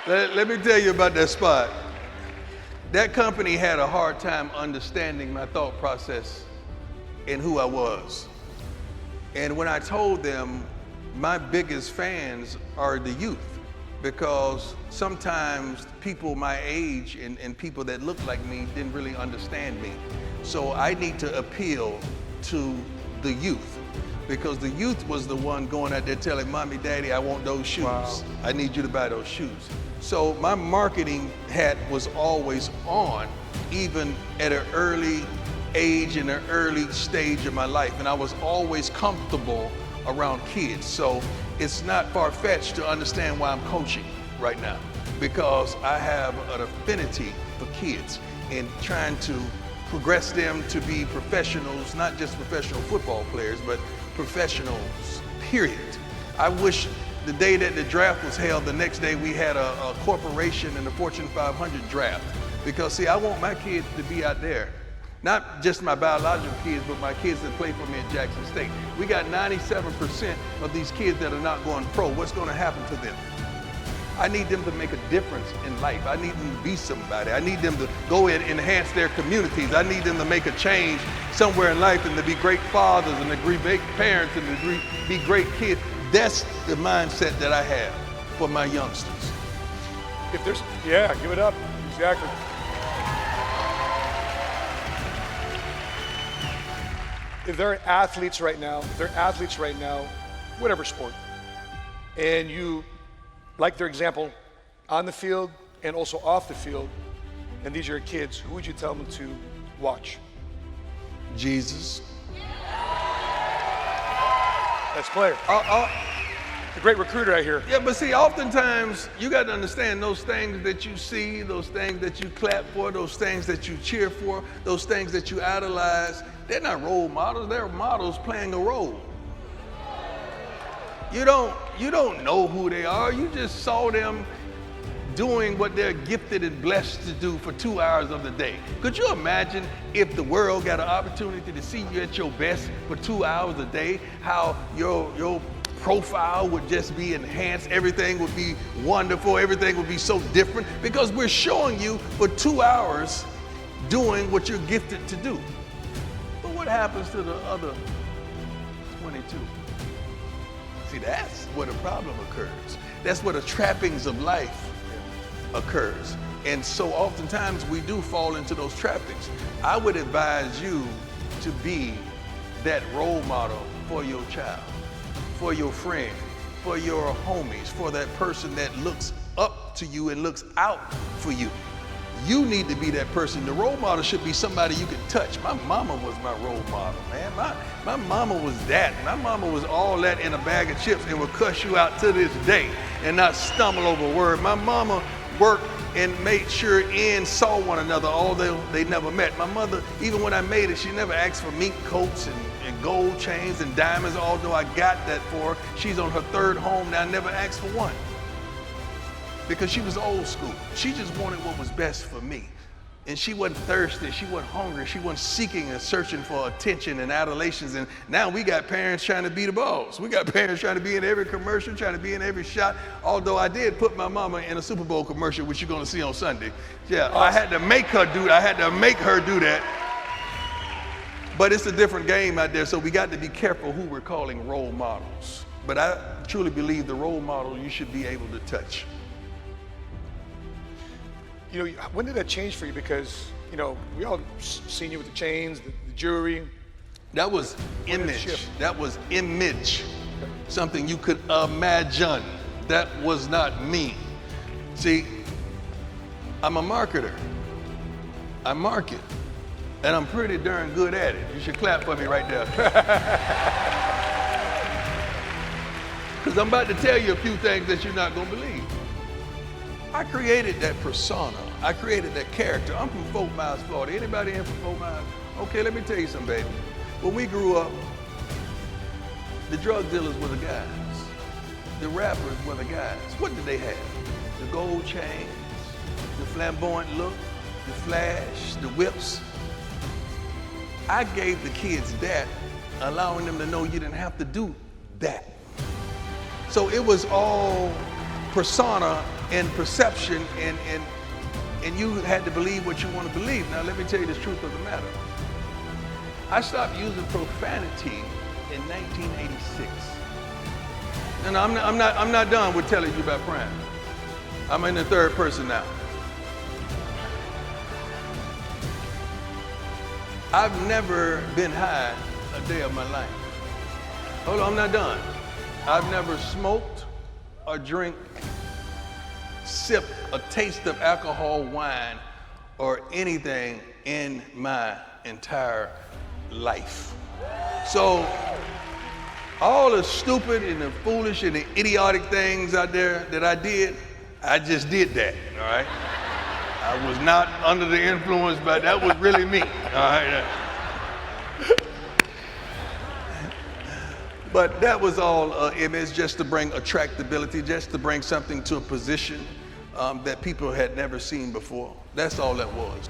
Let me tell you about that spot. That company had a hard time understanding my thought process and who I was. And when I told them my biggest fans are the youth, because sometimes people my age and people that look like me didn't really understand me. So I need to appeal to the youth, because the youth was the one going out there telling mommy, daddy, I want those shoes. Wow. I need you to buy those shoes. So my marketing hat was always on, even at an early age, in an early stage of my life. And I was always comfortable around kids. So it's not far-fetched to understand why I'm coaching right now, because I have an affinity for kids and trying to progress them to be professionals, not just professional football players, but professionals, period. I wish the day that the draft was held, the next day we had a corporation in the Fortune 500 draft. Because see, I want my kids to be out there. Not just my biological kids, but my kids that play for me at Jackson State. We got 97% of these kids that are not going pro. What's going to happen to them? I need them to make a difference in life. I need them to be somebody. I need them to go and enhance their communities. I need them to make a change somewhere in life and to be great fathers and to be great parents and to be great kids. That's the mindset that I have for my youngsters. If there's, yeah, give it up. Exactly. If there are athletes right now, whatever sport, and you like their example on the field and also off the field, and these are your kids, who would you tell them to watch? Jesus. Best player. A great recruiter, I hear. Yeah, but see, oftentimes you got to understand those things that you see, those things that you clap for, those things that you cheer for, those things that you idolize, they're not role models, they're models playing a role. You don't know who they are, you just saw them doing what they're gifted and blessed to do for 2 hours of the day. Could you imagine if the world got an opportunity to see you at your best for 2 hours a day, how your profile would just be enhanced, everything would be wonderful, everything would be so different, because we're showing you for 2 hours doing what you're gifted to do. But what happens to the other 22? See, that's where the problem occurs. That's where the trappings of life occurs. And so oftentimes we do fall into those trappings. I would advise you to be that role model for your child, for your friend, for your homies, for that person that looks up to you and looks out for you. You need to be that person. The role model should be somebody you can touch. My mama was my role model, man. My mama was that. My mama was all that in a bag of chips and will cuss you out to this day and not stumble over a word. My mama worked and made sure ends saw one another, although they never met. My mother, even when I made it, she never asked for mink coats and gold chains and diamonds, although I got that for her. She's on her third home now, never asked for one. Because she was old school. She just wanted what was best for me. And she wasn't thirsty, she wasn't hungry, she wasn't seeking and searching for attention and adulations. And now we got parents trying to be the boss. We got parents trying to be in every commercial, trying to be in every shot. Although I did put my mama in a Super Bowl commercial, which you're gonna see on Sunday. Yeah, awesome. I had to make her do that. But it's a different game out there, so we got to be careful who we're calling role models. But I truly believe the role model you should be able to touch. You know, when did that change for you? Because, you know, we all seen you with the chains, the jewelry. That was image. That was image. Something you could imagine. That was not me. See, I'm a marketer. I market. And I'm pretty darn good at it. You should clap for me right there. Because I'm about to tell you a few things that you're not going to believe. I created that persona. I created that character. I'm from Fort Myers, Florida. Anybody in from Fort Myers? Okay, let me tell you something, baby. When we grew up, the drug dealers were the guys. The rappers were the guys. What did they have? The gold chains, the flamboyant look, the flash, the whips. I gave the kids that, allowing them to know you didn't have to do that. So it was all persona in perception, and you had to believe what you want to believe. Now let me tell you the truth of the matter. I stopped using profanity in 1986. And I'm not done with telling you about praying. I'm in the third person now. I've never been high a day of my life. Hold on, I'm not done. I've never smoked or sipped a taste of alcohol, wine, or anything in my entire life. So all the stupid and the foolish and the idiotic things out there that I did, I just did that, all right? I was not under the influence, but that was really me, all right? But that was all image, just to bring attractability, just to bring something to a position that people had never seen before. That's all that was.